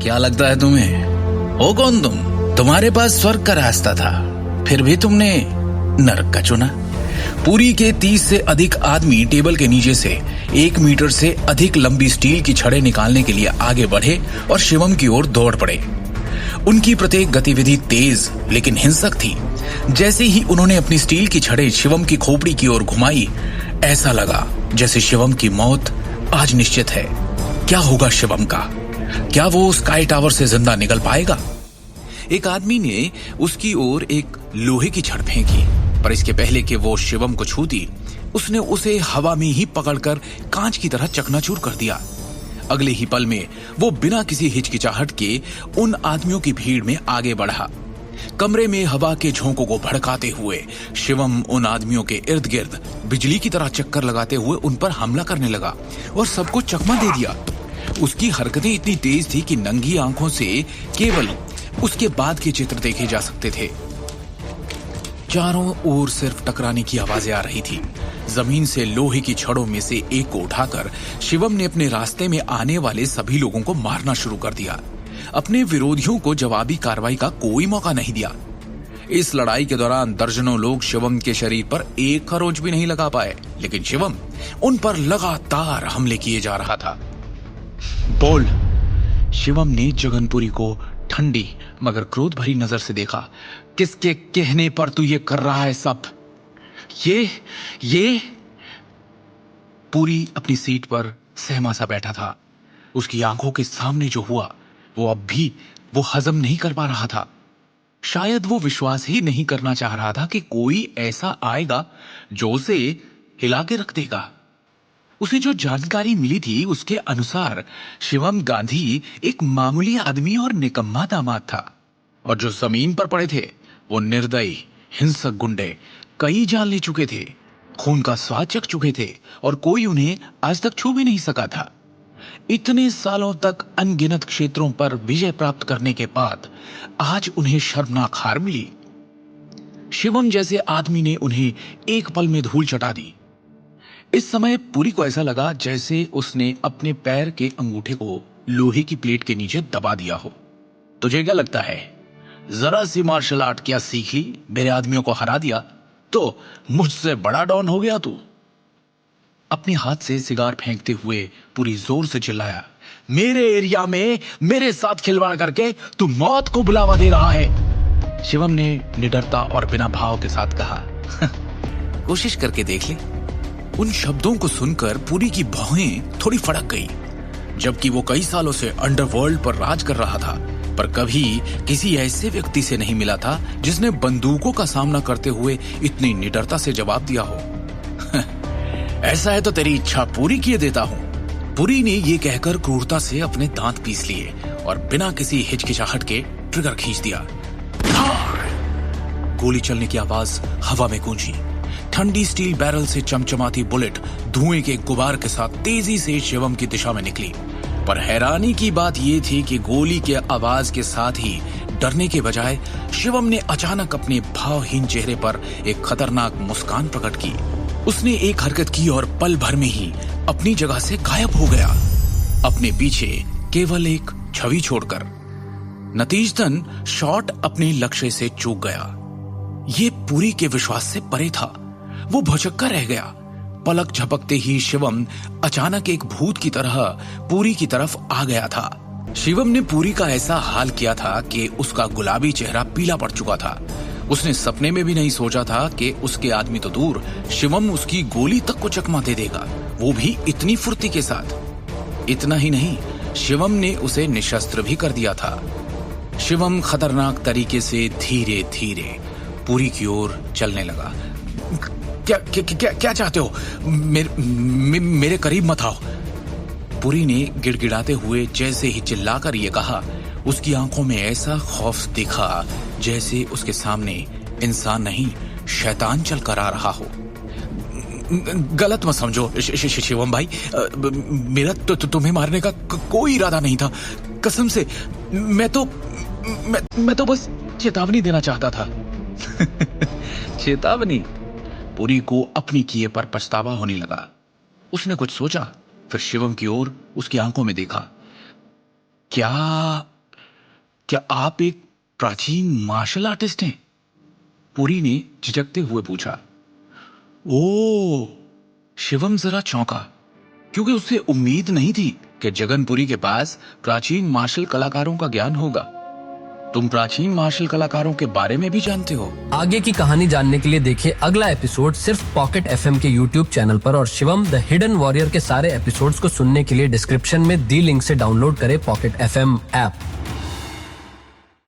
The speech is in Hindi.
क्या लगता है तुम्हें? हो कौन तुम? तुम्हारे पास स्वर्ग का रास्ता था, फिर भी तुमने नरक का चुना। पुरी के 30 से अधिक आदमी टेबल के नीचे से 1 मीटर से अधिक लंबी स्टील की छड़ें निकालने के लिए आगे बढ़े और शिवम की ओर दौड़ पड़े। उनकी प्रत्येक गतिविधि तेज लेकिन हिंसक थी। जैसे ही उन्होंने अपनी स्टील की छड़ें शिवम की खोपड़ी की ओर घुमाई, ऐसा लगा जैसे शिवम की मौत आज निश्चित है। क्या होगा शिवम का? क्या वो स्काई टावर से जिंदा निकल पाएगा? एक आदमी ने उसकी ओर एक लोहे की छड़ फेंकी, पर इसके पहले कि वो शिवम को छूती, उसने उसे हवा में ही पकड़कर कांच की तरह चकनाचूर कर दिया। अगले ही पल में वो बिना किसी हिचकिचाहट के उन आदमियों की भीड़ में आगे बढ़ा। कमरे में हवा के झोंकों को भड़काते हुए शिवम उन आदमियों के इर्द गिर्द बिजली की तरह चक्कर लगाते हुए उन पर हमला करने लगा और सबको चकमा दे दिया। उसकी हरकतें इतनी तेज थी कि नंगी आंखों से केवल उसके बाद के चित्र देखे जा सकते थे। चारों ओर सिर्फ टकराने की आवाजें आ रही थी। जमीन से लोहे की छड़ों में से एक को उठाकर शिवम ने अपने रास्ते में आने वाले सभी लोगों को मारना शुरू कर दिया। अपने विरोधियों को जवाबी कार्रवाई का कोई मौका नहीं दिया। इस लड़ाई के दौरान दर्जनों लोग शिवम के शरीर पर एक खरोंच भी नहीं लगा पाए, लेकिन शिवम उन पर लगातार हमले किए जा रहा था। बोल, शिवम ने जगनपुरी को ठंडी मगर क्रोध भरी नजर से देखा। किसके कहने पर तू ये कर रहा है सब? ये पूरी अपनी सीट पर सहमा सा बैठा था। उसकी आंखों के सामने जो हुआ वो अब भी वो हजम नहीं कर पा रहा था। शायद वो विश्वास ही नहीं करना चाह रहा था कि कोई ऐसा आएगा जो उसे हिला के रख देगा। उसे जो जानकारी मिली थी उसके अनुसार शिवम गांधी एक मामूली आदमी और निकम्मा दामाद था, और जो जमीन पर पड़े थे वो निर्दयी हिंसक गुंडे कई जान ले चुके थे, खून का स्वाद चख चुके थे और कोई उन्हें आज तक छू भी नहीं सका था। इतने सालों तक अनगिनत क्षेत्रों पर विजय प्राप्त करने के बाद आज उन्हें शर्मनाक हार मिली। शिवम जैसे आदमी ने उन्हें एक पल में धूल चटा दी। इस समय पुरी को ऐसा लगा जैसे उसने अपने पैर के अंगूठे को लोहे की प्लेट के नीचे दबा दिया हो। तुझे क्या लगता है, जरा सी मार्शल आर्ट क्या सीख ली, मेरे आदमियों को हरा दिया तो मुझसे बड़ा डॉन हो गया तू? अपने हाथ से सिगार फेंकते हुए पुरी जोर से चिल्लाया, मेरे एरिया में मेरे साथ खिलवाड़ करके तू मौत को बुलावा दे रहा है। शिवम ने निडरता और बिना भाव के साथ कहा, कोशिश करके देख ले। उन शब्दों को सुनकर पुरी की भौहें थोड़ी फड़क गई। जबकि वो कई सालों से अंडरवर्ल्ड पर राज कर रहा था, पर कभी किसी ऐसे व्यक्ति से नहीं मिला था जिसने बंदूकों का सामना करते हुए इतनी निडरता से जवाब दिया हो। ऐसा है तो तेरी इच्छा पूरी किए देता हूं। पुरी ने यह कहकर क्रूरता से अपने दांत पीस लिए और बिना किसी हिचकिचाहट के ट्रिगर खींच दिया। गोली चलने की आवाज हवा में गूंजी। ठंडी स्टील बैरल से चमचमाती बुलेट धुएं के गुबार के साथ तेजी से शिवम की दिशा में निकली। पर हैरानी की बात यह थी कि गोली के आवाज के साथ ही डरने के बजाय शिवम ने अचानक अपने भावहीन चेहरे पर एक खतरनाक मुस्कान प्रकट की। उसने एक हरकत की और पल भर में ही अपनी जगह से गायब हो गया, अपने पीछे केवल एक छवि छोड़कर। नतीजतन शॉट अपने लक्ष्य से चूक गया। ये पुरी के विश्वास से परे था। वो भौचक्का रह गया। पलक झपकते ही शिवम अचानक एक भूत की तरह पुरी की तरफ आ गया था। शिवम ने पुरी का ऐसा हाल किया था कि उसका गुलाबी चेहरा पीला पड़ चुका था। उसने सपने में भी नहीं सोचा था कि उसके आदमी तो दूर, शिवम उसकी गोली तक को चकमा दे देगा, वो भी इतनी फुर्ती के साथ। इतना ही नहीं, शिवम ने उसे निशस्त्र भी कर दिया था। शिवम खतरनाक तरीके से धीरे धीरे पुरी की ओर चलने लगा। क्या चाहते हो? मेरे करीब मत आओ। पुरी ने गिड़गिड़ाते हुए जैसे ही चिल्लाकर ये कहा, उसकी आंखों में ऐसा खौफ दिखा जैसे उसके सामने इंसान नहीं शैतान चल कर आ रहा हो। गलत मत समझो शिवम भाई, मेरा तो तुम्हें मारने का कोई इरादा नहीं था। कसम से मैं तो बस चेतावनी देना चाहता था। चेतावनी? पुरी को अपनी किए पर पछतावा होने लगा। उसने कुछ सोचा, फिर शिवम की ओर उसकी आंखों में देखा। क्या क्या आप एक प्राचीन मार्शल आर्टिस्ट हैं? पुरी ने झिझकते हुए पूछा। ओ, शिवम जरा चौंका, क्योंकि उसे उम्मीद नहीं थी कि जगनपुरी के पास प्राचीन मार्शल कलाकारों का ज्ञान होगा। तुम प्राचीन मार्शल कलाकारों के बारे में भी जानते हो? आगे की कहानी जानने के लिए देखिए अगला एपिसोड सिर्फ पॉकेट एफएम के यूट्यूब चैनल पर, और शिवम द हिडन वॉरियर के सारे एपिसोड्स को सुनने के लिए डिस्क्रिप्शन में दी लिंक से डाउनलोड करें पॉकेट एफएम ऐप।